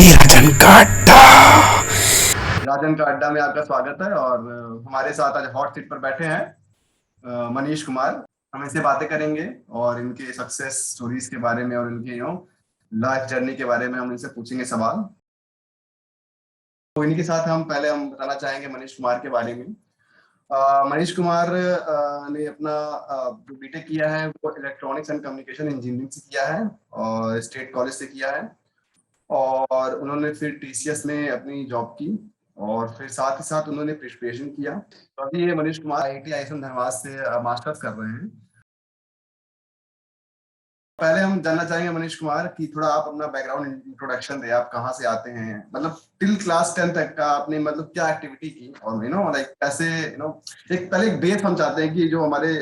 राजन का अड्डा। राजन का अड्डा में आपका स्वागत है। और हमारे साथ आज हॉट सीट पर बैठे हैं मनीष कुमार। हम इनसे बातें करेंगे और इनके सक्सेस स्टोरीज के बारे में और इनके लाइफ जर्नी के बारे में हम इनसे पूछेंगे सवाल। तो इन्हीं के साथ हम बताना चाहेंगे मनीष कुमार के बारे में। मनीष कुमार ने अपना जो बीटेक किया है वो इलेक्ट्रॉनिक्स एंड कम्युनिकेशन इंजीनियरिंग से किया है और स्टेट कॉलेज से किया है। और उन्होंने फिर टीसीएस में अपनी जॉब की और फिर साथ ही साथ उन्होंने प्रिपरेशन किया। तो अभी ये मनीष कुमार आईआईटी आईएसएम धनबाद से मास्टर्स कर रहे हैं। पहले हम जानना चाहेंगे मनीष कुमार कि थोड़ा आप अपना बैकग्राउंड इंट्रोडक्शन दें। आप कहाँ से आते हैं, मतलब टिल क्लास 10 तक का आपने मतलब क्या एक्टिविटी की और लाइक कैसे एक पहले एक बेस हम चाहते हैं कि जो हमारे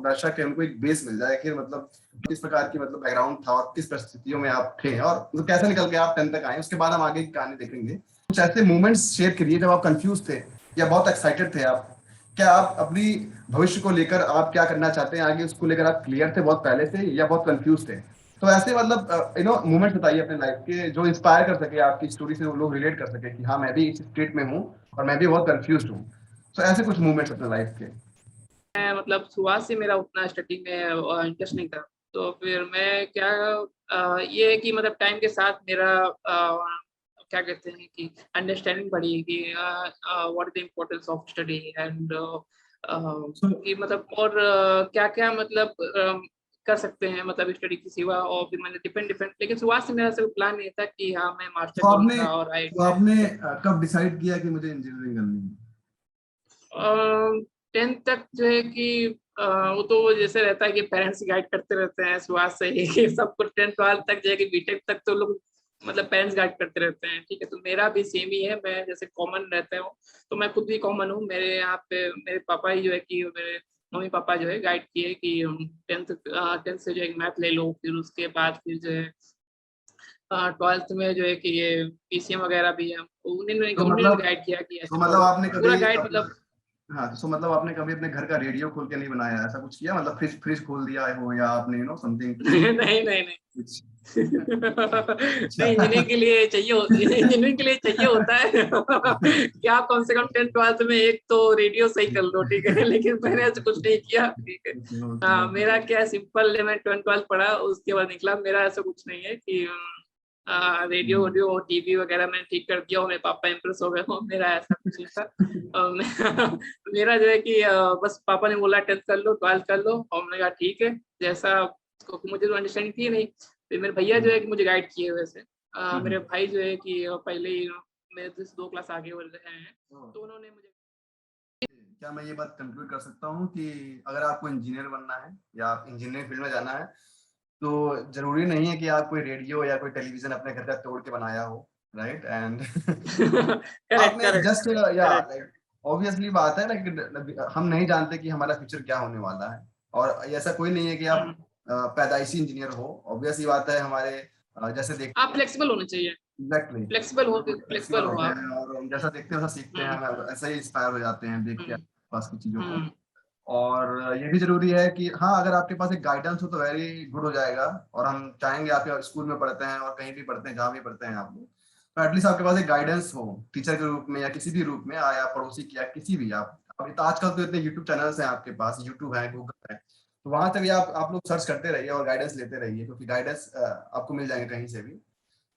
दर्शक है उनको एक बेस मिल जाए कि मतलब किस प्रकार की मतलब बैकग्राउंड था और किस परिस्थितियों में आप थे और मतलब कैसे निकल के आप 10 तक आए। उसके बाद हम आगे की कहानी देखेंगे। कुछ ऐसे मोमेंट्स शेयर करिए जब आप कंफ्यूज थे या बहुत एक्साइटेड थे। आप क्या आप अपनी भविष्य को लेकर आप क्या करना चाहते हैं आगे, उसको लेकर आप क्लियर थे बहुत पहले से या बहुत कंफ्यूज थे? तो ऐसे मतलब मोमेंट बताइए अपने लाइफ के जो इंस्पायर कर सके, आपकी स्टोरी से वो लोग रिलेट कर सके कि हाँ मैं भी इस स्टेट में हूँ और मैं भी बहुत कंफ्यूज हूँ। तो ऐसे कुछ मोमेंट्स अपने लाइफ के। मैं मतलब शुरुआत से मेरा उतना स्टडी में इंटरेस्ट नहीं था। तो फिर मैं क्या ये है कि मतलब टाइम के साथ मेरा क्या कहते हैं कि अंडरस्टैंडिंग बढ़ी कि what is the importance of study and कि मतलब और क्या-क्या मतलब कर सकते हैं मतलब स्टडी के सिवा। और फिर मैंने डिफरेंट डिफरेंट, लेकिन शुरुआत से मेरा सिर्फ प्लान ये था कि हाँ मैं मास्टर तो आपने करूँगा और तो आपने कब डिसाइड किया कि मुझे इंजीनियरिंग करनी है? 10th तक जो है कि वो तो जैसे रहता है कि पेरेंट्स गाइड करते रहते हैं शुरुआत से ही कि सबको 10th-12th तक जो है कि बीटेक तक तो लोग मतलब पेरेंट्स गाइड करते रहते हैं, ठीक है। तो मेरा भी सेम ही है, मैं जैसे कॉमन रहता हूँ, तो मैं खुद भी कॉमन हूँ। मेरे यहाँ पे मेरे पापा ही जो है कि मेरे मम्मी-पापा जो है गाइड किए कि 10th से जो है मैथ ले लो, फिर उसके बाद फिर जो है 12th में जो है कि ये पीसीएम वगैरह भी है, उन्होंने तो उन्होंने भी मतलब गाइड किया कि तो ऐसे मतलब पढ़ो, आपने पूरा कभी गाइड अपना मतलब। हाँ, तो मतलब आपने कभी अपने घर का रेडियो खोल के नहीं बनाया, ऐसा कुछ किया? मतलब फ्रिज फ्रिज खोल दिया हो या आपने समथिंग नहीं, नहीं, नहीं। कुछ? नहीं, अच्छा। इंजीनियरिंग के लिए चाहिए होता है कि आप कम से कम 10th-12th में एक तो रेडियो सही कर लो, ठीक है? लेकिन मैंने ऐसा कुछ नहीं किया, ठीक है? मेरा क्या है, सिंपल है, मैं 10th-12th पढ़ा, उसके बाद निकला। मेरा ऐसा कुछ नहीं है कि रेडियो वोडियो और टीवी वगैरह मैंने ठीक कर दिया और मेरे पापा इम्प्रेस हो गए हो, मेरा ऐसा कुछ नहीं था। मेरा जो है कि बस पापा ने बोला 10th कर लो, 12th कर लो, और मैंने कहा ठीक है, जैसा, क्योंकि मुझे तो अंडरस्टैंडिंग थी नहीं। फिर मेरे भैया जो है कि मुझे गाइड किए वैसे। मेरे भाई जो है कि पहले ही मेरे से 2 क्लास आगे वो रहे हैं, तो उन्होंने मुझे। क्या मैं ये बात कंक्लूड कर सकता हूँ कि अगर आपको इंजीनियर बनना है या आप इंजीनियरिंग फील्ड में जाना है तो जरूरी नहीं है कि आप कोई रेडियो या कोई टेलीविजन अपने घर का तोड़ के बनाया हो, राइट? एंड करेक्ट, आपने करेक्ट, जस्ट या करेक्ट। ऑब्वियसली बात है ना कि हम नहीं जानते कि हमारा फ्यूचर क्या होने वाला है। और ऐसा कोई नहीं है कि आप हुँ, पैदाइशी इंजीनियर हो। ऑब्वियसली बात है हमारे जैसे देखते आप फ्लेक्सिबल होने चाहिए, एग्जैक्टली फ्लेक्सिबल फ्लेक्सिबल हो होते आप। हैं और हम जैसा देखते हैं वैसा सीखते हैं, हुँ, हम ऐसा ही इंस्पायर हो जाते हैं देख के हुँ, आसपास की चीजों को। हुँ, और ये भी जरूरी है कि हाँ अगर आपके पास एक गाइडेंस हो तो वेरी गुड हो जाएगा। और हम चाहेंगे आप स्कूल में पढ़ते हैं और कहीं भी पढ़ते हैं, जहाँ भी पढ़ते हैं आप लोग, तो एटलीस्ट आपके पास एक गाइडेंस हो टीचर के रूप में या किसी भी रूप में, या पड़ोसी की या किसी भी। आप अभी तो आजकल तो इतने यूट्यूब चैनल्स हैं आपके पास, यूट्यूब है, गूगल है, तो वहां से भी आप लोग सर्च करते रहिए और गाइडेंस लेते रहिए क्योंकि गाइडेंस आपको मिल जाएंगे कहीं से भी।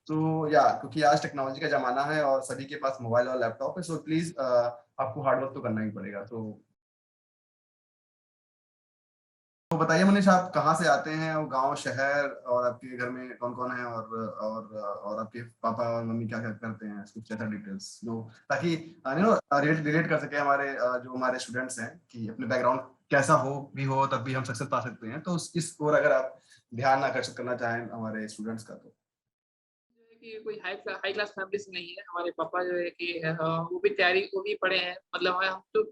तो या क्योंकि आज टेक्नोलॉजी का जमाना है और सभी के पास मोबाइल और लैपटॉप है, सो प्लीज आपको हार्डवर्क तो करना ही पड़ेगा। तो बताइए मनीष, आप कहाँ से आते हैं, और गांव शहर, और आपके घर में कौन कौन है, और आपके पापा और मम्मी क्या क्या करते हैं, कुछ ऐसा डिटेल्स जो ताकि रिलेट रिलेट कर सके हमारे जो हमारे स्टूडेंट्स हैं कि अपने बैकग्राउंड कैसा हो भी हो तब भी हम सक्सेस पा सकते हैं। तो इस और अगर आप ध्यान आकर्षित करना चाहें हमारे स्टूडेंट्स का तो। जो है कि कोई हाई क्लास फैमिली से नहीं है। हमारे पापा जो है कि वो भी तैयारी, वो भी पढ़े हैं, मतलब हम तो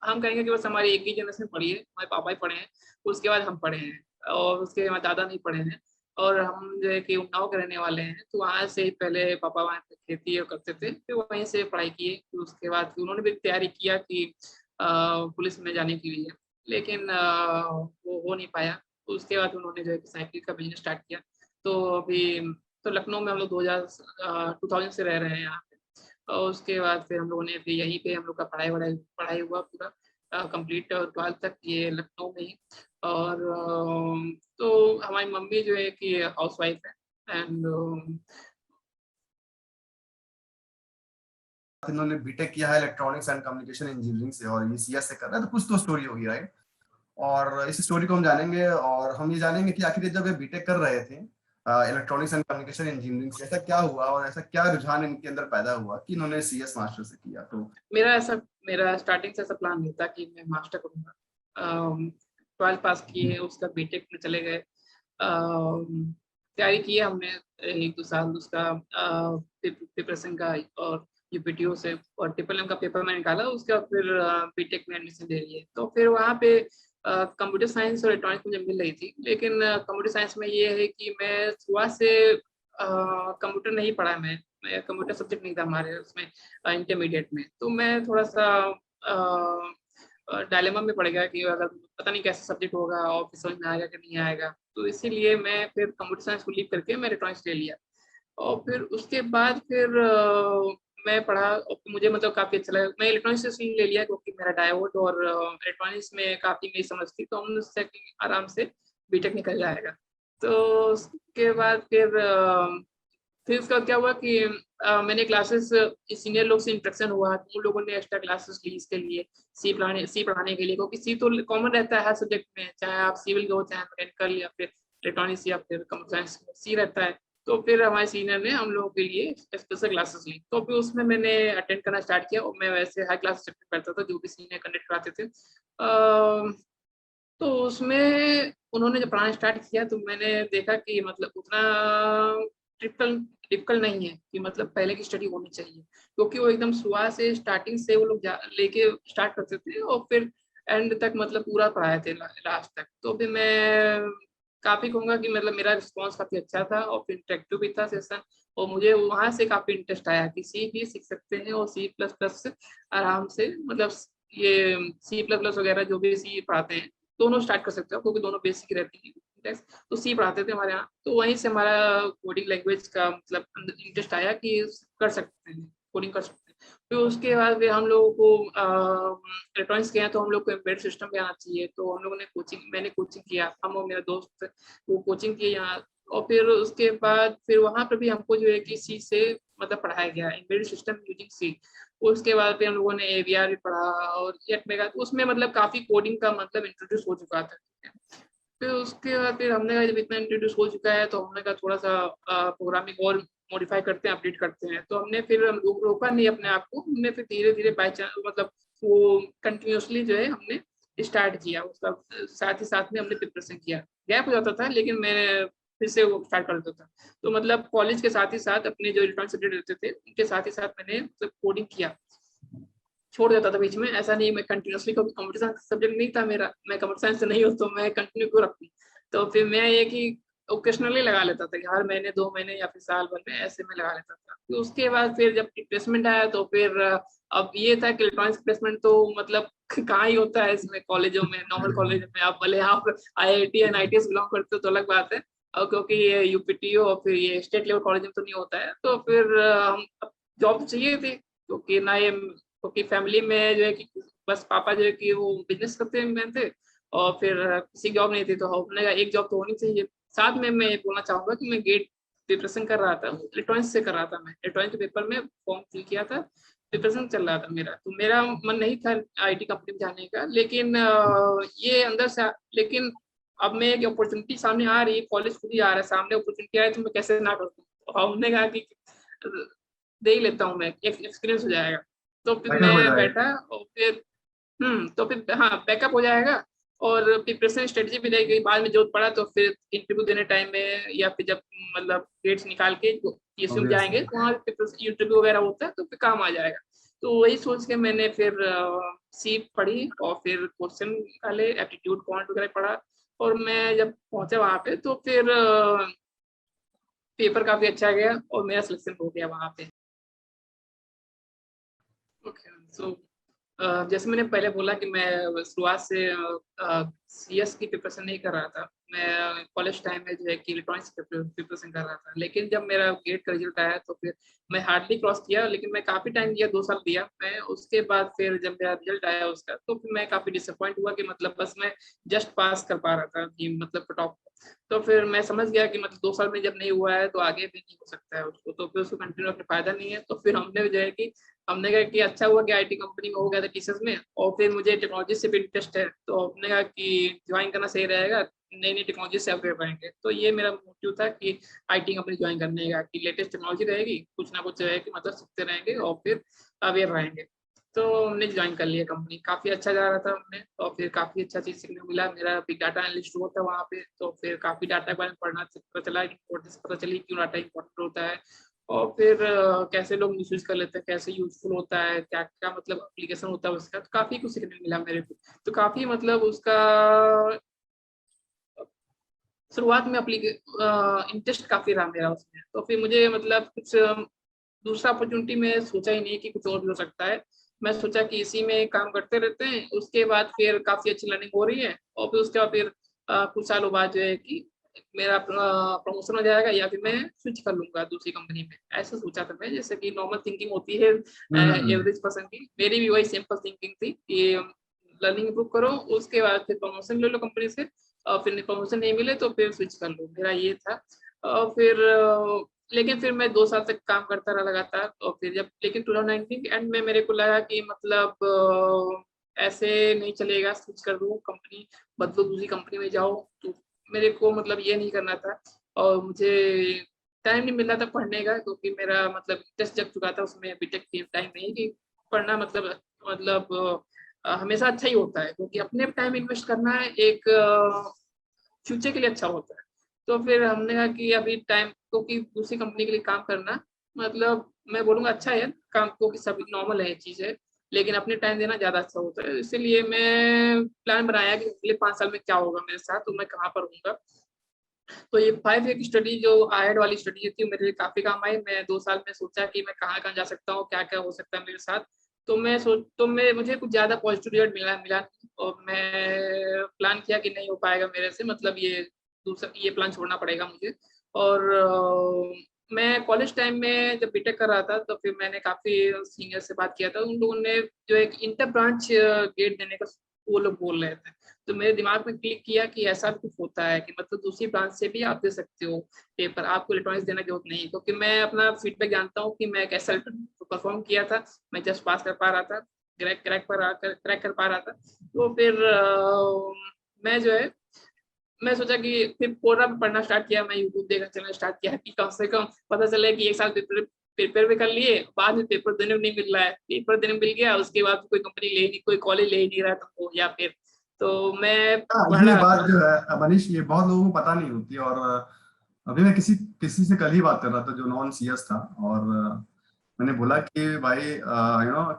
हम कहेंगे कि बस हमारी एक ही जनरेशन पढ़ी है, हमारे पापा ही पढ़े हैं, उसके बाद हम पढ़े हैं और उसके बाद दादा नहीं पढ़े हैं। और हम जो है कि उन्नाव के रहने वाले हैं, तो वहाँ से ही पहले पापा वहाँ पे खेती करते थे, फिर वहीं से पढ़ाई किए। फिर उसके बाद उन्होंने भी तैयारी किया कि पुलिस में जाने के लिए, लेकिन वो हो नहीं पाया। तो उसके बाद उन्होंने जो है कि साइकिल का बिज़नेस स्टार्ट किया। तो अभी तो लखनऊ में हम लोग 2000 से रह रहे हैं यहाँ पे। और उसके बाद फिर हम लोगों ने फिर यहीं पे हम लोग का पढ़ाई हुआ पूरा कंप्लीट 12th तक ये लखनऊ में ही। और तो हमारी मम्मी जो है कि हाउस वाइफ है एंड इन्होंने बीटेक किया है इलेक्ट्रॉनिक्स एंड कम्युनिकेशन इंजीनियरिंग से और ये सीएस से कर रहा है, तो कुछ तो स्टोरी होगी, राइट? और इस स्टोरी को हम जानेंगे और हम ये जानेंगे कि आखिर जब ये बीटेक कर रहे थे इलेक्ट्रॉनिक्स एंड कम्युनिकेशन इंजीनियरिंग से, ऐसा क्या हुआ और ऐसा क्या रुझान इनके अंदर पैदा हुआ कि इन्होंने सीएस मास्टर से किया। तो मेरा स्टार्टिंग से ऐसा प्लान नहीं था कि मैं मास्टर करूँगा। 12 पास किए, उसका बीटेक में चले गए, तैयारी की है हमने 1-2 साल उसका प्रिपरेशन का, और यूपीटीओ से और ट्रिपल एम का पेपर मैं निकाला, उसका फिर बीटेक में एडमिशन ले लिए। तो फिर वहाँ पे कंप्यूटर साइंस और इलेक्ट्रॉनिक्स मुझे मिल रही थी, लेकिन कंप्यूटर साइंस में ये है कि मैं शुरुआत से कंप्यूटर नहीं पढ़ा, मैं कंप्यूटर सब्जेक्ट नहीं था हमारे उसमें इंटरमीडिएट में। तो मैं थोड़ा सा डायलेमा में पड़ गया कि अगर पता नहीं कैसा सब्जेक्ट होगा और फिर समझ में आएगा कि नहीं आएगा, तो इसीलिए मैं फिर कंप्यूटर साइंस को लीव करके मैं इलेक्ट्रॉनिक्स ले लिया। और फिर उसके बाद फिर मैं पढ़ा और मुझे मतलब काफ़ी अच्छा लगा। मैं इलेक्ट्रॉनिक्स से इसलिए ले लिया क्योंकि मेरा डायोड और इलेक्ट्रॉनिक्स में काफ़ी मेरी समझ थी, तो हमने उससे आराम से बीटेक निकल जाएगा। तो उसके बाद फिर उसका क्या हुआ कि मैंने क्लासेस सीनियर लोग से इंटरेक्शन हुआ, तो उन लोगों ने एक्स्ट्रा क्लासेस ली इसके लिए, सी पढ़ाने के लिए, क्योंकि सी तो कॉमन रहता है हर सब्जेक्ट में, चाहे आप सिविल हो, चाहे मैकेनिकल या फिर इलेक्ट्रॉनिक्स या फिर कंप्यूटर साइंस, सी रहता है। तो फिर हमारे सीनियर ने हम लोगों के लिए स्पेशल क्लासेस ली, तो फिर उसमें मैंने अटेंड करना स्टार्ट किया और मैं वैसे हाई क्लास अटेंड करता था जो भी सीनियर कंडक्ट कराते थे। तो उसमें उन्होंने जब पढ़ाना स्टार्ट किया तो मैंने देखा कि मतलब उतना डिफिकल्ट नहीं है कि मतलब पहले की स्टडी होनी चाहिए, क्योंकि वो एकदम शुरुआत से स्टार्टिंग से वो लोग लेके स्टार्ट करते थे और फिर एंड तक मतलब पूरा पढ़ाए थे लास्ट तक। तो फिर मैं काफ़ी कहूँगा कि मतलब मेरा रिस्पॉन्स काफ़ी अच्छा था और फिर इंटरेक्टिव भी था सेशन, और मुझे वहाँ से काफ़ी इंटरेस्ट आया कि सी भी सीख सकते हैं और सी प्लस प्लस आराम से, मतलब ये सी प्लस प्लस वगैरह जो भी सी पढ़ाते हैं दोनों स्टार्ट कर सकते हो, क्योंकि दोनों बेसिक रहती है। तो सी पढ़ाते थे हमारे यहाँ, तो वहीं से हमारा कोडिंग लैंग्वेज का मतलब इंटरेस्ट आया कि कर सकते हैं, कोडिंग कर सकते हैं। फिर उसके बाद फिर हम लोगों को इलेक्ट्रॉनिक्स के हैं तो हम लोग को एम्बेडेड सिस्टम भी आना चाहिए, तो हम लोगों ने मैंने कोचिंग किया, हम और मेरा दोस्त वो कोचिंग किए यहाँ। और फिर उसके बाद फिर वहाँ पर भी हमको जो है कि सी से मतलब पढ़ाया गया एम्बेडेड सिस्टम यूजिंग सी। उसके बाद फिर हम लोगों ने एवीआर भी पढ़ा और जेट मेगा, उसमें मतलब काफ़ी कोडिंग का मतलब इंट्रोड्यूस हो चुका था। फिर उसके बाद फिर हमने कहा जब इतना इंट्रोड्यूस हो चुका है तो हमने कहा थोड़ा सा प्रोग्रामिंग और मॉडिफाई करते हैं, अपडेट करते हैं। तो हमने फिर रोका नहीं अपने आप को, हमने फिर धीरे धीरे बाई चांस मतलब वो कंटिन्यूसली जो है हमने स्टार्ट किया, उसका साथ ही साथ में हमने प्रिपरेशन किया। गैप हो जाता था लेकिन मैंने फिर से वो स्टार्ट कर देता था। तो मतलब कॉलेज के साथ ही साथ अपने जो इलेक्ट्रॉनिक सब्जेक्ट रहते थे उनके साथ ही साथ मैंने मतलब कोडिंग किया, छोड़ देता था बीच में, ऐसा नहीं मैं कंटिन्यूसली, क्योंकि कंप्यूटर साइंस सब्जेक्ट नहीं था मेरा, मैं कंप्यूटर साइंस से नहीं हूँ तो मैं कंटिन्यू क्यों रखूँ। तो फिर मैं ये कि ओकेशनली लगा लेता था कि हर महीने 2 महीने या फिर साल भर में ऐसे में लगा लेता था। फिर उसके बाद फिर जब प्लेसमेंट आया तो फिर अब ये था कि इलेक्ट्रॉनिक्स प्लेसमेंट तो मतलब कहाँ ही होता है इसमें, कॉलेजों में, नॉर्मल कॉलेज में, आप भले आप IIT NITS बिलोंग करते हो तो अलग बात है, और क्योंकि ये यूपीटीओ और फिर ये स्टेट लेवल कॉलेज में तो नहीं होता है। तो फिर हम जॉब तो चाहिए थी, क्योंकि ना ये क्योंकि फैमिली में जो है कि बस पापा जो है कि वो बिजनेस करते हैं थे और फिर किसी जॉब नहीं थी, तो हमने कहा एक जॉब तो होनी चाहिए। साथ में मैं ये बोलना चाहूँगा कि मैं गेट प्रिपरेशन कर रहा था, इलेक्ट्रॉनिक्स से कर रहा था, मैं इलेक्ट्रॉनिक्स के पेपर में फॉर्म फिल किया था, प्रिपरेशन चल रहा था मेरा। तो मेरा मन नहीं था IT कंपनी में जाने का, लेकिन ये अंदर से लेकिन अब मैं एक अपॉर्चुनिटी सामने आ रही है, कॉलेज खुद ही आ रहा है सामने, अपॉर्चुनिटी आ रही है तो मैं कैसे ना कर दूँ। तो हमने कहा कि दे ही लेता हूँ, मैं एक्सपीरियंस हो जाएगा। तो फिर बैकअप हो मैं जाएगा। बैठा और फिर तो फिर हाँ बैकअप हो जाएगा और प्रिपरेशन स्ट्रेटजी भी रहेगी, बाद में जरूरत पड़ा तो फिर इंटरव्यू देने टाइम में या फिर जब मतलब डेट्स निकाल के पीएसयू में ऑब्वियसली। जाएंगे वहाँ इंटरव्यू वगैरह होता है तो फिर काम आ जाएगा। तो वही सोच के मैंने फिर सी पढ़ी और फिर क्वेश्चन निकाले, एप्टीट्यूड क्वांट वगैरह पढ़ा, और मैं जब पहुंचा वहाँ पे तो फिर पेपर काफी अच्छा गया और मेरा सिलेक्शन हो गया वहाँ पे। ओके सो जैसे मैंने पहले बोला कि मैं शुरुआत से CS की प्रिपरेशन नहीं कर रहा था, मैं कॉलेज टाइम में जो है कि इलेक्ट्रॉनिक्स प्रिपरेशन कर रहा था, लेकिन जब मेरा गेट का रिजल्ट आया तो फिर मैं हार्डली क्रॉस किया, लेकिन मैं काफी टाइम दिया, 2 साल दिया मैं। उसके बाद फिर जब मेरा रिजल्ट आया उसका, तो फिर मैं काफी डिसअपॉइंट हुआ कि मतलब बस मैं जस्ट पास कर पा रहा था कि मतलब कट ऑफ। तो फिर मैं समझ गया कि मतलब 2 साल में जब नहीं हुआ है तो आगे भी नहीं हो सकता है उसको, तो फिर उसको कंटिन्यू करके फायदा नहीं है। तो फिर हमने जो है कि हमने कहा कि अच्छा हुआ कि आईटी कंपनी में हो गया था टीसीएस में, और फिर मुझे टेक्नोलॉजी से भी इंटरेस्ट है, तो हमने कहा कि ज्वाइन करना सही रहेगा, नई नई टेक्नोलॉजी से अपग्रेड पाएंगे। तो ये मेरा मोटिव था कि आईटी कंपनी ज्वाइन करने का, कि लेटेस्ट टेक्नोलॉजी रहेगी, कुछ ना कुछ है कि मतलब सीखते रहेंगे और फिर अवेयर रहेंगे। तो हमने ज्वाइन कर लिया कंपनी, काफी अच्छा जा रहा था हमने, और फिर काफी अच्छा चीज सीखने को मिला। मेरा बिग डाटा एनालिस्ट हुआ था वहाँ पे, तो फिर काफी डाटा के बारे में पढ़ना पता चला, इंपॉर्टेंस पता चली क्यों डाटा इंपॉर्टेंट होता है, और फिर कैसे लोग मिसयूज कर लेते हैं, कैसे यूजफुल होता है, क्या क्या मतलब एप्लीकेशन होता है उसका। तो काफी कुछ सीखने को मिला मेरे को। तो काफी मतलब उसका शुरुआत में इंटरेस्ट काफी रहा मेरा उसमें। तो फिर मुझे मतलब कुछ दूसरा अपॉर्चुनिटी में सोचा ही नहीं कि कुछ और भी हो सकता है। मैं सोचा कि इसी में काम करते रहते हैं, उसके बाद फिर काफी अच्छी लर्निंग हो रही है, और फिर उसके बाद फिर कुछ सालों बाद जो है कि मेरा प्रमोशन हो जाएगा, या फिर मैं स्विच कर लूंगा दूसरी कंपनी में। ऐसा सोचा था मैं, जैसे कि नॉर्मल थिंकिंग होती है हम्म। एवरेज पर्सन की, मेरी भी वही सिंपल थिंकिंग थी कि लर्निंग इंप्रूव करो, उसके बाद फिर प्रमोशन ले लो कंपनी से, और फिर प्रमोशन नहीं मिले तो फिर स्विच कर लो, मेरा ये था। और फिर लेकिन फिर मैं 2 साल तक काम करता रहा लगातार, और फिर जब लेकिन 2019 के एंड में मेरे को लगा कि मतलब ऐसे नहीं चलेगा, स्विच कर दूँ कंपनी, बदलो दूसरी कंपनी में जाओ। तो मेरे को मतलब ये नहीं करना था, और मुझे टाइम नहीं मिल रहा था पढ़ने का, क्योंकि मेरा मतलब इंटरेस्ट जग चुका था उसमें। बीटेक के टाइम नहीं कि पढ़ना मतलब हमेशा अच्छा ही होता है, क्योंकि अपने टाइम इन्वेस्ट करना है एक फ्यूचर के लिए अच्छा होता है। तो फिर हमने कहा कि अभी टाइम, क्योंकि दूसरी कंपनी के लिए काम करना मतलब मैं बोलूँगा अच्छा है काम, क्योंकि सब नॉर्मल है चीज़ है, लेकिन अपने टाइम देना ज़्यादा अच्छा होता है। इसीलिए मैं प्लान बनाया कि अगले 5 साल में क्या होगा मेरे साथ, तो मैं कहाँ पर हूँगा। तो ये 5 ईयर की स्टडी जो आईआईटी वाली स्टडी थी मेरे लिए काफ़ी काम आई। मैं 2 साल में सोचा कि मैं कहाँ-कहाँ जा सकता हूँ, क्या-क्या हो सकता है मेरे साथ। तो मैं मुझे कुछ ज़्यादा पॉजिटिव रिजल्ट मिला मिला नहीं, और मैं प्लान किया कि नहीं हो पाएगा मेरे से, मतलब ये प्लान छोड़ना पड़ेगा मुझे। और मैं कॉलेज टाइम में जब बीटेक कर रहा था, तो फिर मैंने काफ़ी सीनियर से बात किया था। उन लोगों ने जो एक इंटर ब्रांच गेट देने का वो लोग बोल रहे थे। तो मेरे दिमाग में क्लिक किया कि ऐसा भी कुछ होता है कि मतलब दूसरी ब्रांच से भी आप दे सकते हो पेपर, आपको इलेक्ट्रॉनिक्स देने की जरूरत नहीं है। क्योंकि मैं अपना फीडबैक जानता हूँ कि मैं कैसा परफॉर्म किया था, मैं जस्ट पास कर पा रहा था, क्रैक कर पा रहा था। तो फिर मैं जो है मैं सोचा कि फिर पूरा पढ़ना स्टार्ट किया, मैं यूट्यूब देखना चैनल स्टार्ट किया कि कम से कम पता चले कि 1 साल पेपर पेपर भी कर लिए, बाद में पेपर देने नहीं मिल रहा है, पेपर देने मिल गया, उसके बाद कोई कंपनी ले नहीं, कोई कॉलेज ले ही नहीं रहा तुमको, या फिर तो मैं हाँ, पढ़ ये रहा बात था। जो है मनीष, ये बहुत लोगों को पता नहीं होती। और अभी मैं किसी किसी से कल ही बात कर रहा था जो नॉन सीएस था, और मैंने बोला कि भाई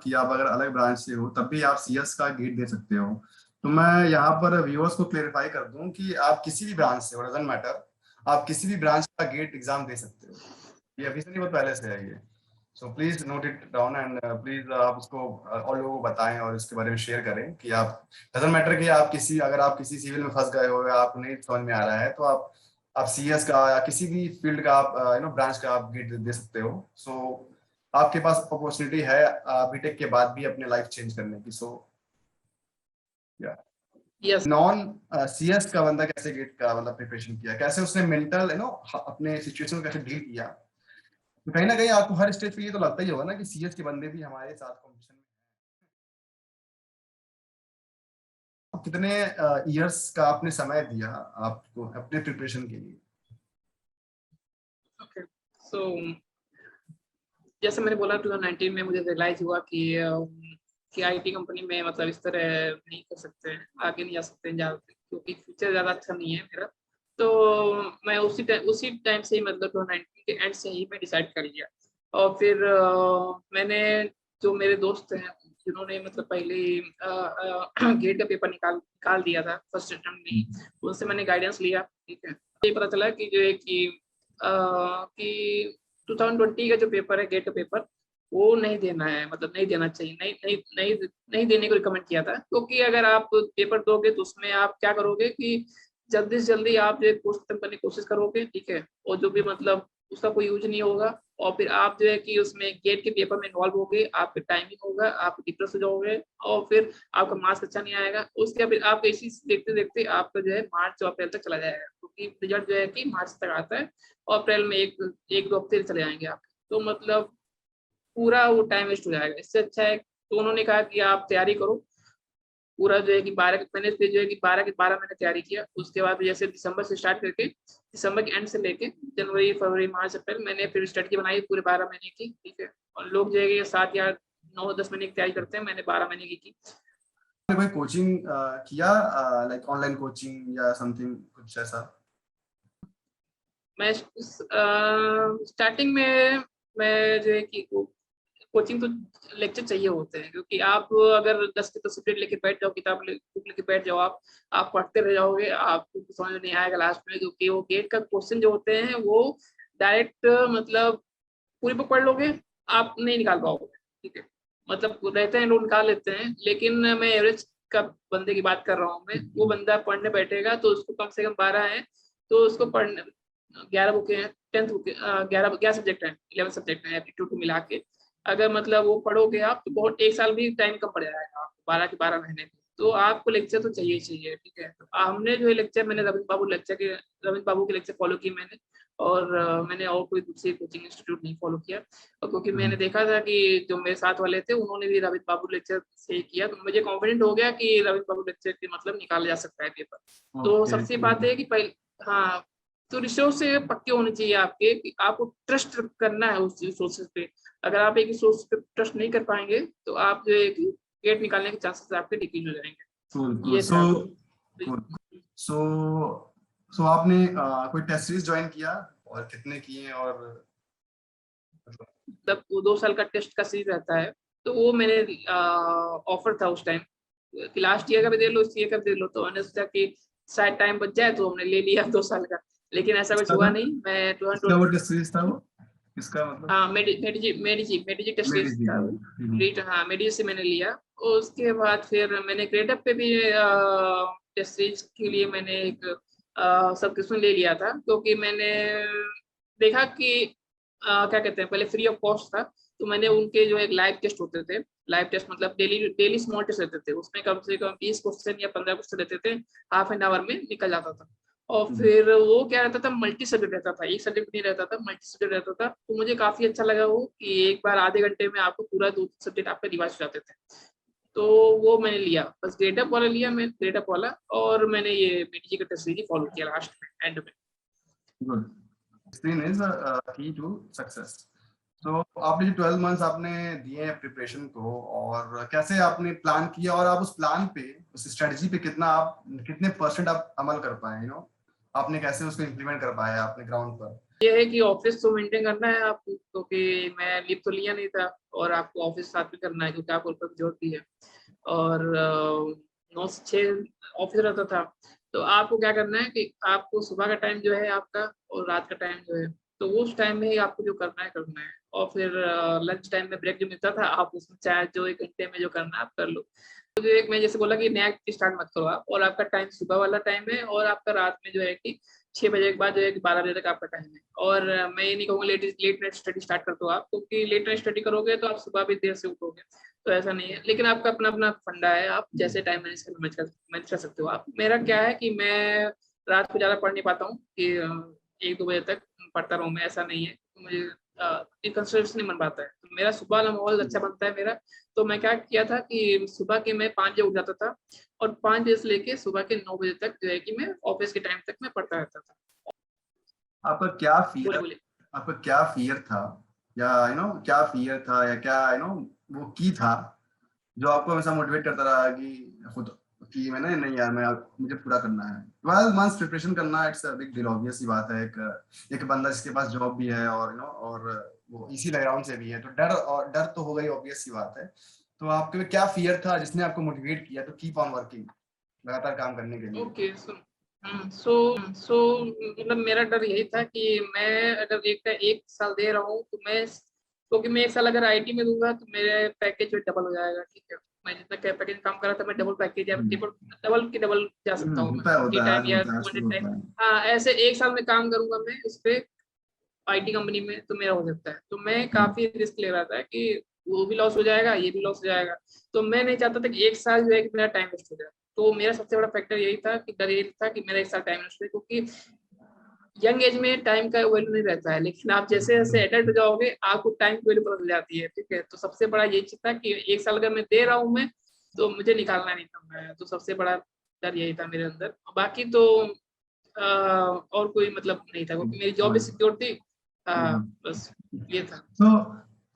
कि आप अगर अलग ब्रांच से हो तब भी आप सीएस का गेट दे सकते हो। तो मैं यहाँ पर व्यूअर्स को क्लेरिफाई कर दूं कि आप किसी भी ब्रांच से, डजंट मैटर, आप किसी भी ब्रांच का गेट एग्जाम दे सकते हो। ये अभी से नहीं, बहुत पहले से है ये। So please note it down, and please आप उसको और लोगों को बताएं और इसके बारे में शेयर करें कि आप, डजंट मैटर कि आप किसी, अगर आप किसी सिविल में फंस गए हो या आपको नहीं समझ में आ रहा है, तो आप सीएस का या किसी भी फील्ड का आप ब्रांच का आप गेट दे सकते हो। सो आपके पास अपॉर्चुनिटी है बीटेक के बाद भी अपने लाइफ चेंज करने की। सो या यस। नॉन सीएस का बंदा कैसे गेट का मतलब प्रिपरेशन किया, कैसे उसने मेंटल अपने सिचुएशन को कैसे डील किया, तो कहीं ना कहीं आपको हर स्टेज पे ये तो लगता ही होगा ना कि सीएस के बंदे भी हमारे साथ कॉम्पिटिशन में। कितने इयर्स का आपने समय दिया आपको अपने प्रिपरेशन के लिए? ओके। सो जैसे मैंने बोला 2019 में मुझे रियलाइज हुआ कि आईटी कंपनी में मतलब इस तरह नहीं कर सकते हैं, आगे नहीं जा सकते हैं ज़्यादा, क्योंकि फ्यूचर ज़्यादा अच्छा नहीं है मेरा। तो मैं उसी टाइम से ही मतलब 2019 के एंड से ही मैं डिसाइड कर लिया। और फिर मैंने, जो मेरे दोस्त हैं जिन्होंने मतलब पहले ही गेट का पेपर निकाल निकाल दिया था फर्स्ट अटेम्प्ट में ही, उनसे मैंने गाइडेंस लिया। ठीक है, ये पता चला कि जो है कि 2020 का जो पेपर है गेट का पेपर, वो नहीं देना है, मतलब नहीं देना चाहिए, नहीं नहीं नहीं नहीं देने को रिकमेंड किया था। क्योंकि अगर आप पेपर दोगे तो उसमें आप क्या करोगे कि जल्दी से जल्दी आप जो है कोर्स खत्म करने की कोशिश करोगे, ठीक है, और जो भी मतलब उसका कोई यूज नहीं होगा, और फिर आप जो है कि उसमें गेट के पेपर में इन्वॉल्व होगे, आपका टाइमिंग होगा, आप डिप्रेस हो जाओगे, और फिर आपका मार्क्स अच्छा नहीं आएगा। उसके फिर आप इसी देखते देखते आपका जो है मार्च और अप्रैल तक चला जाएगा, क्योंकि रिजल्ट जो है कि मार्च तक आता है, और अप्रैल में एक दो हफ्ते चले जाएंगे आप। तो मतलब पूरा वो टाइम वेस्ट हो जाएगा। इससे अच्छा है, तो उन्होंने कहा कि आप तैयारी करो पूरा जो है कि 12 मैंने फिर जो है कि 12 के 12 मैंने तैयारी किया। उसके बाद जैसे दिसंबर से स्टार्ट करके दिसंबर के एंड से लेके जनवरी, फरवरी, मार्च, अप्रैल मैंने फिर स्टडी बनाई पूरे 12 महीने की, ठीक है। और लोग जो है कि 7 या 9-10 महीने की तैयारी करते हैं, मैंने 12 महीने की। आपने कोई कोचिंग किया, लाइक ऑनलाइन कोचिंग या समथिंग कुछ ऐसा? मैं स्टार्टिंग में मैं जो है कि कोचिंग तो लेक्चर चाहिए होते हैं, क्योंकि आप अगर 10 के 10 सब्जेक्ट लेके बैठ जाओ, बुक लेके बैठ जाओ, आप पढ़ते रह जाओगे, आपको कुछ समझ में नहीं आएगा लास्ट में, क्योंकि वो गेट का क्वेश्चन जो होते हैं वो डायरेक्ट मतलब पूरी बुक पढ़ लोगे, आप नहीं निकाल पाओगे, ठीक है। मतलब रहते हैं लोग निकाल लेते हैं, लेकिन मैं एवरेज का बंदे की बात कर रहा हूँ। मैं वो बंदा पढ़ने बैठेगा तो उसको कम से कम 12 है, तो उसको पढ़ने 11 बुकें हैं, 10 बुकें, 11 सब्जेक्ट हैं, 11 सब्जेक्ट हैं एप्टीट्यूड को मिला के। अगर मतलब वो पढ़ोगे आप तो बहुत एक साल भी टाइम कम पड़ जाएगा आपको, 12 के 12 महीने में। तो आपको लेक्चर तो चाहिए ही चाहिए, ठीक है। तो हमने जो है लेक्चर, मैंने रविंद्र बाबू के लेक्चर फॉलो किए मैंने, और मैंने और कोई दूसरी कोचिंग इंस्टीट्यूट नहीं फॉलो किया। और क्योंकि मैंने देखा था कि जो मेरे साथ वाले थे उन्होंने भी रविंद्र बाबू लेक्चर से किया, तो मुझे कॉन्फिडेंट हो गया कि रविंद्र बाबू लेक्चर के मतलब निकाला जा सकता है पेपर। तो सबसे बात है कि पहले, हाँ, तो रिसोर्स से पक्के होने चाहिए आपके, कि आपको ट्रस्ट करना है उस रिसोर्सेज पे। अगर आप एक रिसोर्स पे ट्रस्ट नहीं कर पाएंगे तो आप जो है कि गेट निकालने के चांसेस आपके डिक्रीज हो जाएंगे। ये सो था। सो सो आपने कोई टेस्ट सीरीज ज्वाइन किया, और कितने किए, और मतलब वो 2 साल का टेस्ट का सीरीज रहता है, तो वो मैंने ऑफर था उस टाइम कि लास्ट ईयर का भी दे लो, इस ईयर का भी दे लो, तो मैंने सोचा कि शायद टाइम बच जाए, तो हमने ले लिया 2 साल का। लेकिन ऐसा कुछ किसका हुआ था? नहीं। मैं किसका वो टेस्ट सीरीज था वो? किसका मतलब? हाँ, मेडिजी टेस्ट मेरी सीरीज जी था जी। वो। हाँ, मेडिजी से मैंने लिया। उसके बाद फिर मैंने ग्रेडअप पे भी टेस्ट सीरीज के लिए मैंने एक सब्सक्रिप्शन ले लिया था, क्योंकि मैंने देखा कि क्या कहते हैं, पहले फ्री ऑफ कॉस्ट था, तो मैंने उनके जो एक लाइव टेस्ट होते थे, लाइव टेस्ट मतलब डेली डेली स्मॉल टेस्ट रहते थे, उसमें कम से कम 20 क्वेश्चन या 15 क्वेश्चन रहते थे, हाफ एन आवर में निकल जाता था। और फिर वो क्या रहता था, मल्टी सब्जेक्ट रहता था, एक सब्जेक्ट नहीं रहता था, मल्टी सब्जेक्ट रहता था। तो मुझे काफी अच्छा लगा वो, कि एक बार आधे घंटे में आपको पूरा 2 सब्जेक्ट आपका रिवाइज हो जाते थे। तो वो मैंने लिया, बस ग्रेडअप वाला लिया मैं, ग्रेडअप वाला, और मैंने ये बीटीजी का टेस्ट सीरीज फॉलो किया लास्ट में, एंड में। गुड। स्क्रीन इज की टू सक्सेस। तो आपने जो 12 मंथ्स आपने दिए हैं प्रिपरेशन को, और कैसे आपने प्लान किया, और आप उस प्लान पे, उस स्ट्रेटजी पे कितने परसेंट आप अमल कर पाए, आपने कैसे उसको इम्प्लीमेंट कर पाया अपने ग्राउंड पर? ये है कि ऑफिस तो मेंटेन करना है आपको, क्योंकि मैं लीव तो लिया नहीं था, और आपको ऑफिस साथ में करना है, क्योंकि आपको ऊपर जॉब भी है। और 9 से 6 ऑफिस रहता था। तो आपको क्या करना है कि आपको सुबह का टाइम जो है आपका, और रात का टाइम जो है, तो उस टाइम में ही आपको जो करना है। और फिर लंच टाइम में ब्रेक जो मिलता था, आप उसमें चाहे जो 1 घंटे में जो करना है आप कर लो। तो जो एक मैं जैसे बोला कि नया स्टार्ट मत करो आप, और आपका टाइम सुबह वाला टाइम है, और आपका रात में जो है कि 6 बजे के बाद जो है कि 12 बजे तक आपका टाइम है। और मैं ये नहीं कहूँगा लेट नाइट स्टडी स्टार्ट कर दो आप, क्योंकि लेट नाइट स्टडी करोगे तो आप सुबह भी देर से उठोगे, तो ऐसा नहीं है। लेकिन आपका अपना अपना फंडा है, आप जैसे टाइम मैनेज कर सकते हो आप। मेरा क्या है कि मैं रात को ज़्यादा पढ़ नहीं पाता हूँ, कि 1-2 बजे तक पढ़ता रहूँ मैं, ऐसा नहीं है। मुझे कंसंट्रेशन नहीं बन पाता है, तो मेरा सुबह वाला माहौल अच्छा बनता है मेरा। तो मैं क्या किया था कि सुबह के मैं 5 बजे उठ जाता था, और 5 बजे से लेके सुबह के 9 बजे तक जो है कि मैं ऑफिस के टाइम तक मैं पढ़ता रहता था। आपका क्या बोले फियर बोले आपका क्या फियर था, या क्या फियर था, या क्या वो की था जो आपको हमेशा मोटिवेट करता रहा कि खुद, कि मैंने नहीं यार, मुझे पूरा करना है? 12 मंथ्स प्रिपरेशन करना, it's a big deal, obvious सी बात है। एक बंदा जिसके पास जॉब भी है, और और वो इसी बैकग्राउंड से भी है, तो डर तो हो गई, ऑब्वियस सी बात है। तो आपके में क्या फियर था जिसने आपको मोटिवेट किया तो कीप ऑन वर्किंग, लगातार काम करने के लिए? ओके, सो मतलब मेरा डर यही था कि मैं अगर एक साल दे रहा हूँ, तो मैं, क्योंकि मैं 1 साल अगर आईटी में दूंगा तो मेरे पैकेज जो डबल हो जाएगा, ठीक है। मैं जितना पैकेज काम कर रहा था मैं डबल पैकेज या डबल जा सकता हूँ मैं 50 होता है टाइम आज या होता है आज 200 तो टाइम। होता है। हाँ ऐसे एक साल में काम करूंगा मैं इस पे आईटी कंपनी में तो मेरा हो सकता है। तो मैं काफी रिस्क ले रहा था कि वो भी लॉस हो जाएगा ये भी लॉस हो जाएगा। तो मैं नहीं चाहता था कि एक साल जो है कि मेरा टाइम वेस्ट हो जाए। तो मेरा सबसे बड़ा फैक्टर यही था कि डर यही था कि मेरा एक साल टाइम वेस्ट हो, क्योंकि यंग एज में टाइम का वैल्यू नहीं रहता है, लेकिन आप जैसे जैसे एडल्ट हो जाओगे आपको टाइम की वैल्यू बदल जाती है। ठीक है, तो सबसे बड़ा यही चीज था कि एक साल अगर मैं दे रहा हूँ मैं तो मुझे निकालना नहीं था मैं। तो सबसे बड़ा डर यही था मेरे अंदर। बाकी तो और कोई मतलब नहीं था क्योंकि मेरी जॉब भी सिक्योर थी। बस ये था। तो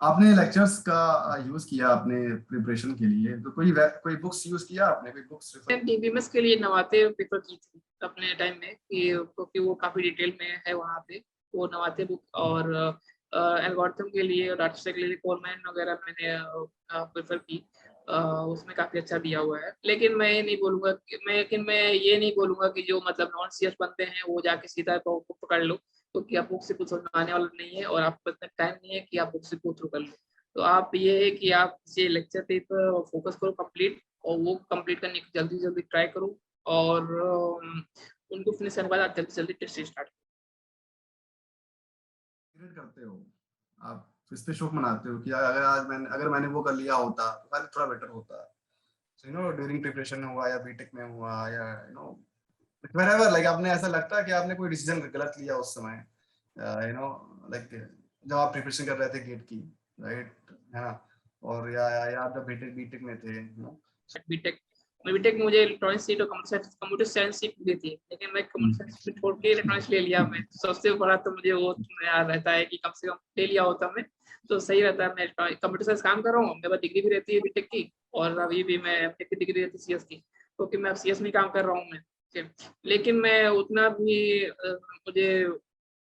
आपने लेक्चर्स का यूज किया अपने प्रिपरेशन के लिए, तो कोई बुक्स यूज किया आपने, कोई बुक्स रेफर? डीबीएमएस के लिए नवाते प्रेफर की थी अपने टाइम में कि क्योंकि वो काफी डिटेल में है वहाँ पे। वो नवाते बुक और एल्गोरिथम के लिए और डाटा के लिए कोलमैन वगैरह मैंने प्रेफर की। उसमें काफी अच्छा दिया हुआ है। लेकिन मैं ये नहीं बोलूंगा कि जो मतलब नॉन सीएस बनते हैं वो जाके सीधा बुक पकड़ लो, क्योंकि आप बुक से कुछ समझ आने वाला नहीं है और आपको इतना टाइम नहीं है कि आप बुक से गो थ्रू कर लो। तो आप ये है कि आप ये लेक्चर पेपर फोकस करो कंप्लीट, और वो कंप्लीट करने की जल्दी जल्दी ट्राई करूँ, और उनको फिनिश करने के बाद आप जल्दी जल्दी टेस्ट स्टार्ट करते हो आप, इस पे शौक मनाते हो कि अगर मैंने वो कर लिया होता तो शायद थोड़ा बेटर होता। सो ड्यूरिंग प्रिपरेशन हुआ या बीटेक में हुआ या whenever, like आपने ऐसा लगता है कि आपने कोई डिसीजन गलत लिया उस समय, लाइक जब आप प्रिपरेशन कर रहे थे गेट की, राइट, है ना, और या आप जब बीटेक में थे, बीटेक बीटेक मुझे इलेक्ट्रॉनिक्स सीट और कंप्यूटर साइंस सीट दी थी, लेकिन मैं कंप्यूटर साइंस में छोड़ के इलेक्ट्रॉनिक्स ले लिया। मैं सबसे बड़ा तो मुझे वो याद रहता है कि कम से कम ले लिया होता मैं तो सही रहता है। मैं कंप्यूटर साइंस काम कर रहा हूँ, मेरे पास डिग्री भी रहती है बीटेक की, और अभी भी मैं एमटेक की डिग्री रहती है सीएस की, क्योंकि मैं अब सीएस में काम कर रहा हूँ मैं। लेकिन मैं उतना भी मुझे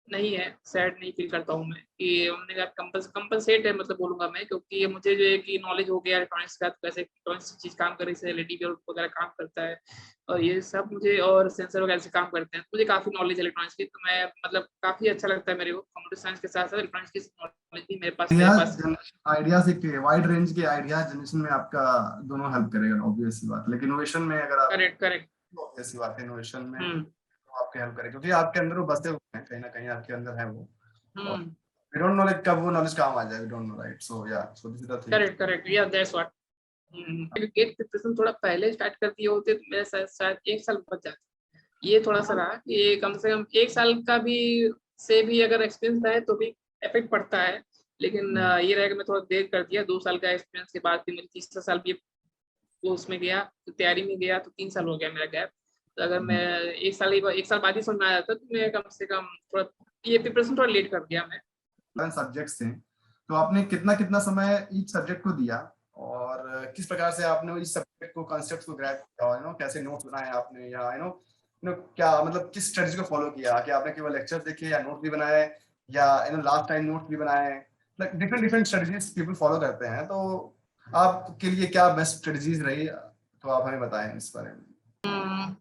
नहीं है, सैड नहीं फील करता हूँ मैं कि हमने कंपनसेट है मतलब बोलूंगा मैं, क्योंकि मुझे जो है कि नॉलेज हो गया इलेक्ट्रॉनिक्स का, कैसे इलेक्ट्रॉनिक्स चीज काम कर रही है, एलईडी वगैरह काम करता है और ये सब मुझे, और सेंसर वगैरह से काम करते हैं, मुझे काफी नॉलेज है इलेक्ट्रॉनिक्स की। तो मैं मतलब काफी अच्छा लगता है मेरे को कंप्यूटर साइंस के साथ साथ इलेक्ट्रॉनिक्स की नॉलेज भी मेरे पास आइडियाज एक वाइड रेंज के आइडियाज जनरेशन में आपका दोनों हेल्प करेगा, ऑब्वियस सी बात। लेकिन इनोवेशन में अगर आप, करेक्ट ऑब्वियस सी बात है, इनोवेशन में आपके हेल्प करेगा क्योंकि आपके अंदर वो बसे हुए हैं, कहीं ना कहीं आपके अंदर है वो। वी डोंट नो लाइक कब वो नॉलेज काम आ जाए, वी डोंट नो, राइट? सो या so this is the thing. Correct या दैट्स व्हाट। गेट प्रिपरेशन थोड़ा पहले स्टार्ट कर दिए होते तो मेरे शायद एक साल बच जाता। ये थोड़ा सा रहा कि कम से कम एक साल का भी से भी अगर एक्सपीरियंस है तो भी इफेक्ट पड़ता है। लेकिन ये रहेगा मैं थोड़ा देर कर दिया, 2 साल का एक्सपीरियंस के बाद फिर मेरी तीसरा साल भी वो उसमें गया, तो तैयारी में गया, तो 3 साल हो गया मेरा गैप। तो अगर मैं एक साल बाद ही समझ में आया था तो मैं कम से कम थोड़ा ये प्रिपरेशन थोड़ा लेट कर दिया मैं। सब्जेक्ट्स थे, तो आपने कितना कितना समय ईच सब्जेक्ट को दिया और किस प्रकार से आपने इस सब्जेक्ट को, कॉन्सेप्ट्स को ग्रैब किया, कैसे नोट्स बनाए आपने, या क्या मतलब किस स्ट्रेटजी को फॉलो किया कि आपने केवल लेक्चर देखे या नोट भी बनाए, या लास्ट टाइम नोट भी बनाए? Like different different strategies people follow करते हैं, तो आपके लिए क्या बेस्ट स्ट्रेटजीज रही, तो आप हमें बताएं इस बारे में।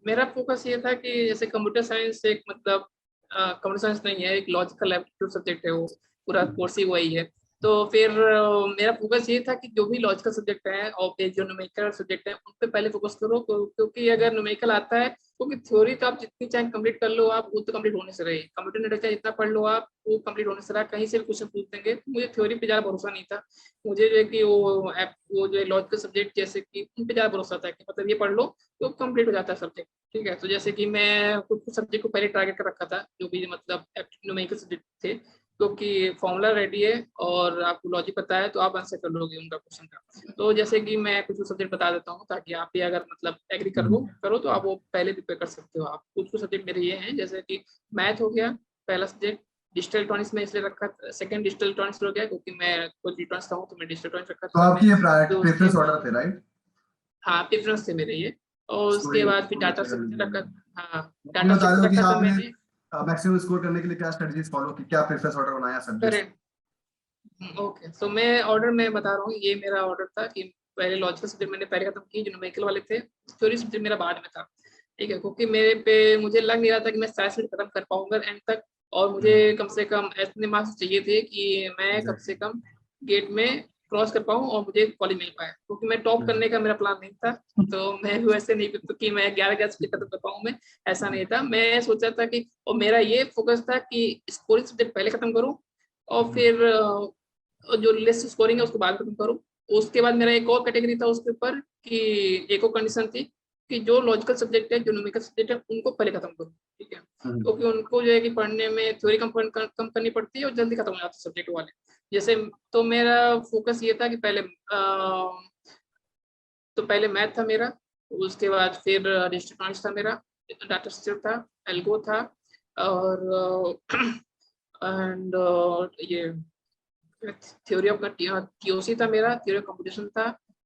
मेरा फोकस ये था कि जैसे कंप्यूटर साइंस एक मतलब कंप्यूटर साइंस नहीं है, एक लॉजिकल एप्टीट्यूड सब्जेक्ट है, वो पूरा कोर्स ही वही है। तो फिर मेरा फोकस ये था कि जो भी लॉजिकल सब्जेक्ट है और जो न्यूमेरिकल सब्जेक्ट है उन पे पहले फोकस करो, क्योंकि अगर न्यूमेरिकल आता है, क्योंकि थ्योरी तो आप जितनी चाहे कंप्लीट कर लो, आप वो तो कंप्लीट होने से रही, कंप्यूटर नेट चाहे जितना पढ़ लो आप, वो कंप्लीट होने से रहा, कहीं से भी क्वेश्चन पूछ देंगे। मुझे थ्योरी पे ज्यादा भरोसा नहीं था, मुझे जो है कि वो जो लॉजिकल सब्जेक्ट जैसे कि उन पे ज्यादा भरोसा था कि मतलब ये पढ़ लो तो कंप्लीट हो जाता है सब्जेक्ट। ठीक है, तो जैसे कि मैं कुछ सब्जेक्ट को पहले टारगेट कर रखा था जो भी मतलब न्यूमेरिकल सब्जेक्ट थे, क्योंकि फॉर्मूला रेडी है और आपको लॉजिक पता है तो आप आंसर कर लोगे उनका क्वेश्चन का। तो जैसे कि मैं कुछ सब्जेक्ट बता देता हूँ ताकि आप भी अगर मतलब एग्री करो तो आप वो पहले प्रिपेयर कर सकते हो। आप कुछ सब्जेक्ट मेरे ये हैं, जैसे कि मैथ हो गया पहला सब्जेक्ट, डिजिटल इलेक्ट्रॉनिक्स में इसलिए रखा, सेकंड डिजिटल इलेक्ट्रॉनिक्स हो गया क्योंकि मैं खुद इलेक्ट्रॉनिक्स का हूँ तो मैं डिजिटल इलेक्ट्रॉनिक्स रखा तो था आपकी ये तो उसके प्रेफरेंस ऑर्डर थे, राइट? हाँ प्रेफरेंस थे मेरे ये। और उसके बाद फिर डाटा स्ट्रक्चर रखा। हाँ डाटा बता स्ट्रक्चर दो कि रखा था आपने मैंने। मैक्सिमम स्कोर करने के लिए क्या स्ट्रेटजीज फॉलो की, क्या प्रेफरेंस ऑर्डर बनाया सब्जेक्ट्स? करेक्ट। ओके, सो मैं ऑर्डर में बता रहा हूँ, ये मेरा ऑर्डर था कि पहले लॉजिकल सब्जेक्ट मैंने पहले खत्म की जो न्यूमेरिकल वाले थे, थ्योरी सब्जेक्ट मेरा बाद में था। ठीक है, क्योंकि मेरे पे मुझे लग नहीं रहा था कि मैं साइंस खत्म कर पाऊंगा एंड तक, और मुझे कम से कम इतने मार्क्स चाहिए थे कि मैं कम से कम गेट में क्रॉस कर पाऊँ और मुझे कॉलेज मिल पाए, क्योंकि मैं टॉप करने का मेरा प्लान नहीं था। तो मैं वैसे नहीं कि मैं 11 सब्जेक्ट खत्म कर पाऊँ, मैं ऐसा नहीं था। मैं सोचा था कि, और मेरा ये फोकस था कि स्कोरिंग सब्जेक्ट पहले खत्म करूँ और फिर जो लेस स्कोरिंग है उसको बाद खत्म करूँ। उसके बाद मेरा एक और कैटेगरी था उसके ऊपर कि एक और कंडीशन थी कि जो लॉजिकल सब्जेक्ट है, जो न्यूमेरिकल सब्जेक्ट है, उनको पहले खत्म करूँ, ठीक है, क्योंकि उनको जो है कि पढ़ने में थ्योरी कम करनी पड़ती है और जल्दी खत्म हो जाते हैं सब्जेक्ट वाले जैसे। तो मेरा फोकस ये था कि पहले मैथ था मेरा, उसके बाद फिर डिजिटल इकोनॉमिक्स था मेरा, डाटा स्ट्रक्चर था, एल्गो था, और एंड ये थ्योरी ऑफ टीओसी था मेरा, थ्योरी ऑफ कंप्यूटेशन था।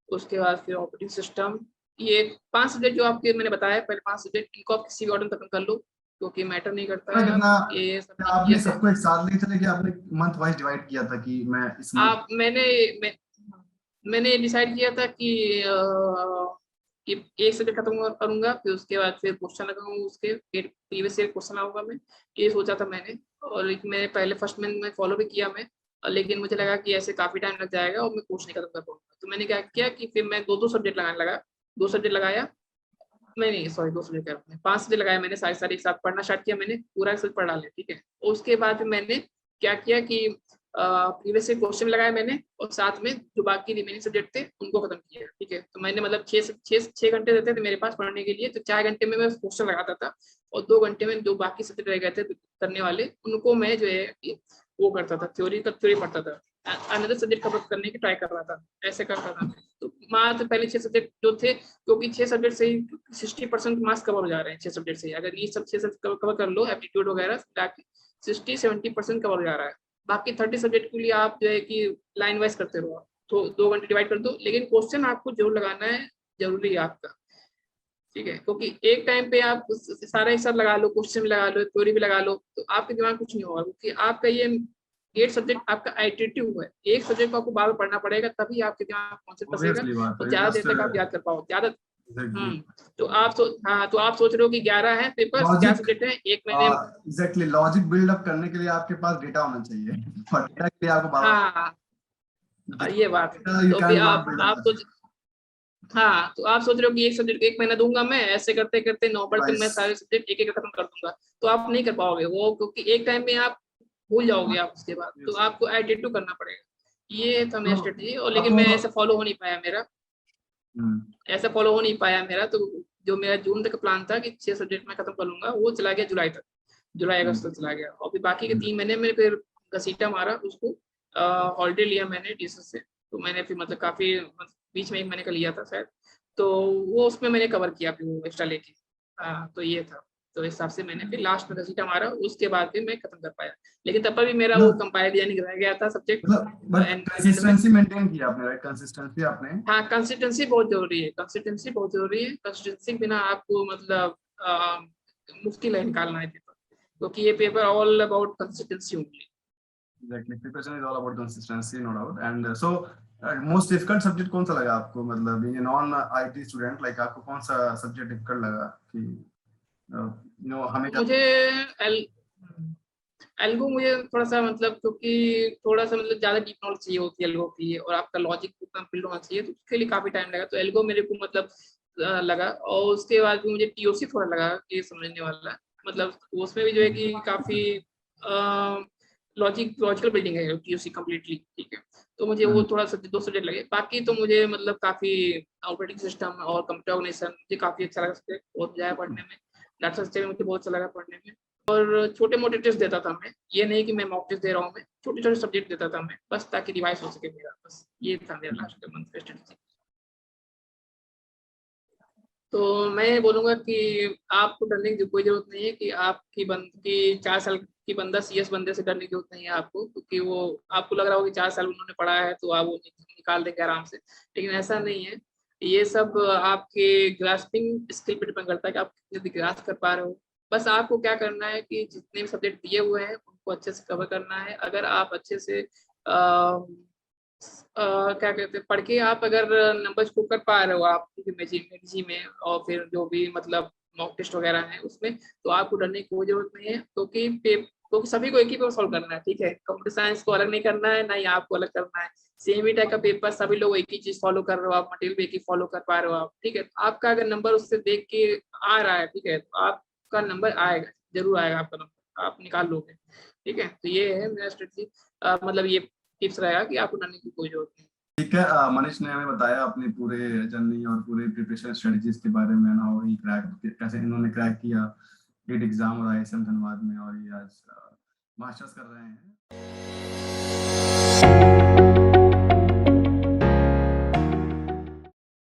उसके बाद फिर ऑपरेटिंग सिस्टम। ये 5 सब्जेक्ट जो आपके मैंने बताया, पहले 5 सब्जेक्ट, इनको आप किसी भी ऑर्डर में खत्म कर लो, क्योंकि मैटर नहीं करता है। कितना आप ये सब आपने ये थे। सबको एक साथ नहीं चले कि आपने मंथ वाइज डिवाइड किया था कि मैं इस आप मैंने डिसाइड किया था कि एक सब्जेक्ट खत्म करूंगा, फिर उसके बाद फिर क्वेश्चन लगाऊंगा, उसके प्रीवियस ईयर क्वेश्चन आऊंगा मैं, ये सोचा था मैंने। और मैं पहले फर्स्ट में फॉलो भी किया मैं, लेकिन मुझे लगा कि ऐसे काफी टाइम लग जाएगा और मैं कोर्स नहीं खत्म कर पाऊंगा। तो मैंने क्या किया कि फिर मैं दो सब्जेक्ट लगाने लगा। 2 सब्जेक्ट लगाया, मैं नहीं, सॉरी, 2 सब्जेक्ट कह रहा हूँ, 5 सब्जेक्ट लगाया मैंने, सारे एक साथ पढ़ना स्टार्ट किया मैंने, पूरा एक साथ पढ़ डाले, ठीक है। उसके बाद मैंने क्या किया कि प्रीवियस से क्वेश्चन लगाया मैंने, और साथ में जो बाकी रिमेनिंग सब्जेक्ट थे उनको खत्म किया, ठीक है। तो मैंने मतलब 6 घंटे देते थे मेरे पास पढ़ने के लिए, तो 4 घंटे में मैं क्वेश्चन लगाता था, और 2 घंटे में जो बाकी सब्जेक्ट रह गए थे करने वाले, उनको मैं जो है कि वो करता था, थ्योरी पढ़ता था, अनदर सब्जेक्ट कवर करने की ट्राई कर रहा था, ऐसे करता था। तो मात्र पहले 6 सब्जेक्ट जो थे, क्योंकि 6 सब्जेक्ट से ही 60% मार्क्स कवर हो जा रहे हैं 6 सब्जेक्ट से। अगर ये सब 6 सब्जेक्ट कवर कर लो, एप्टीट्यूड वगैरह जाके 60-70% कवर हो जा रहा है। बाकी 30 सब्जेक्ट के लिए आप जो है कि लाइन वाइज करते रहो, तो 2 घंटे डिवाइड कर दो, लेकिन क्वेश्चन आपको जरूर लगाना है, जरूरी है आपका, ठीक है। क्योंकि एक टाइम पे आप सारा एक साथ लगा लो, क्वेश्चन भी लगा लो, थ्योरी भी लगा लो, तो आपके दिमाग कुछ नहीं होगा, क्योंकि आपका ये 8 सब्जेक्ट आपका आइटरेटिव है। एक सब्जेक्ट को आपको बार बार पढ़ना पड़ेगा, तभी आपके दिमाग में कॉन्सेप्ट बसेगा ऑब्वियसली बात और है ज्यादा देर जस्ट तक आप याद कर पाओ ज्यादा। एग्जैक्टली तो आप सोच रहे हो कि 11 है पेपर, 4 लॉजिक सब्जेक्ट है एक महीने। एग्जैक्टली लॉजिक बिल्ड अप करने के लिए आपके पास डेटा होना चाहिए और डेटा के लिए आपको बार हाँ, ये बात है। डेटा यू तो फिर कैन नॉट बिल्ड आप अप सोच हाँ, तो आप सोच रहे हो कि एक सब्जेक्ट एक महीना दूंगा मैं, ऐसे करते करते नवंबर तक मैं डिवाइस सारे सब्जेक्ट एक एक खत्म कर दूंगा, तो आप नहीं कर पाओगे वो, क्योंकि एक टाइम में आप भूल जाओगे आप उसके बाद, तो आपको एडिटिव करना पड़ेगा। ये था मेरा तो स्ट्रेटजी, और लेकिन आपको मैं ऐसा फॉलो हो नहीं पाया मेरा, तो जो मेरा जून तक का प्लान था कि 6 सब्जेक्ट में खत्म कर लूंगा, वो चला गया जुलाई तक, जुलाई अगस्त तक चला गया, और फिर बाकी के 3 महीने में फिर घसीटा मारा उसको, हॉलीडे लिया मैंने टीचर से। तो मैंने फिर मतलब काफी बीच में 1 महीने का लिया था शायद, तो वो उसमें मैंने कवर किया फिर वो एक्स्ट्रा लेके। तो ये था, तो इस हिसाब से मैंने फिर लास्ट में घसीटा मारा, उसके बाद फिर मैं खत्म कर पाया। लेकिन तब पर भी मेरा वो कंपाइल डिजाइनिंग रह गया था सब्जेक्ट बट एंड में। कंसिस्टेंसी मेंटेन किया आपने, राइट? कंसिस्टेंसी आपने हाँ, कंसिस्टेंसी बहुत जरूरी है, कंसिस्टेंसी बहुत जरूरी है। कंसिस्टेंसी के बिना आपको मतलब मुश्किल है निकालना है पेपर, क्योंकि ये paper all about consistency only. Exactly preparation is all about consistency, no doubt. And so most difficult subject कौन सा लगा आपको, मतलब ये नॉन आईटी स्टूडेंट लाइक आपको कौन सा सब्जेक्ट डिफिकल्ट लगा कि यू नो हमें मुझे एल एल्गो मुझे थोड़ा सा मतलब, क्योंकि थोड़ा सा मतलब ज्यादा डीप नॉलेज चाहिए होती है एल्गो के लिए, और आपका लॉजिक उतना बिल्ड होना चाहिए, तो उसके लिए काफी टाइम लगा। तो एल्गो मेरे को मतलब लगा, और उसके बाद भी मुझे टीओसी थोड़ा लगा कि समझने वाला, मतलब उसमें भी जो है कि काफी लॉजिकल बिल्डिंग है टीओसी कम्प्लीटली, ठीक है। तो मुझे वो थोड़ा सा 2 सब्जेक्ट लगे। बाकी तो मुझे मतलब काफी ऑपरेटिंग सिस्टम और कंप्यूटर ऑर्गेनाइजेशन मुझे काफी अच्छा लगा सब्जेक्ट, बहुत मजा आया पढ़ने में। डाटा स्ट्रक्चर मुझे बहुत अच्छा लगा पढ़ने में, और छोटे मोटे टेस्ट देता था मैं, ये नहीं कि मैं मॉक टेस्ट दे रहा हूँ, मैं छोटे छोटे सब्जेक्ट देता था मैं, बस ताकि रिवाइज हो सके मेरा, बस ये था मेरा लास्ट मंथ का स्ट्रेटजी। तो मैं बोलूंगा कि आपको डरने की कोई जरूरत नहीं है, कि आपकी बंद की 4 साल की बंदा सीएस बंदे से डरने की जरूरत नहीं है आपको, क्योंकि वो आपको लग रहा हो कि 4 साल उन्होंने पढ़ा है तो आप वो निकाल देंगे आराम से, लेकिन ऐसा नहीं है। ये सब आपके ग्रास्पिंग स्किल पे डिपेंड करता है कि आप कितनी ग्रास्प कर पा रहे हो। बस आपको क्या करना है कि जितने भी सब्जेक्ट दिए हुए हैं उनको अच्छे से कवर करना है। अगर आप अच्छे से क्या कहते हैं पढ़ के आप अगर नंबर स्कोर कर पा रहे हो आप मेडिजी में, और फिर जो भी मतलब मॉक टेस्ट वगैरह है उसमें, तो आपको डरने की कोई जरूरत नहीं है, क्योंकि क्योंकि सभी को एक ही पेपर सॉल्व करना है, ठीक है, कंप्यूटर साइंस को अलग नहीं करना है, ना ही आपको अलग करना है। सेम ही टाइप का पेपर, सभी लोग एक ही चीज फॉलो कर रहे हो आप, मटेरियल भी एक ही फॉलो कर पा रहे हो आप, ठीक है। आपका अगर नंबर उससे देख के आ रहा है, ठीक है, तो आपका नंबर आएगा, जरूर आएगा आपका नंबर, आप निकाल लोगे, ठीक है। तो ये है मेरा स्ट्रेटजी, मतलब ये टिप्स रहेगा कि आपको डरने की कोई जरूरत नहीं। ठीक है, मनीष ने हमें बताया अपने पूरे जर्नी और पूरे प्रिपरेशन स्ट्रेटजीज के बारे में ना, वही क्रैक कैसे इन्होंने क्रैक किया गेट एग्जाम और IISM धनबाद में, और ये आज मास्टर्स कर रहे हैं।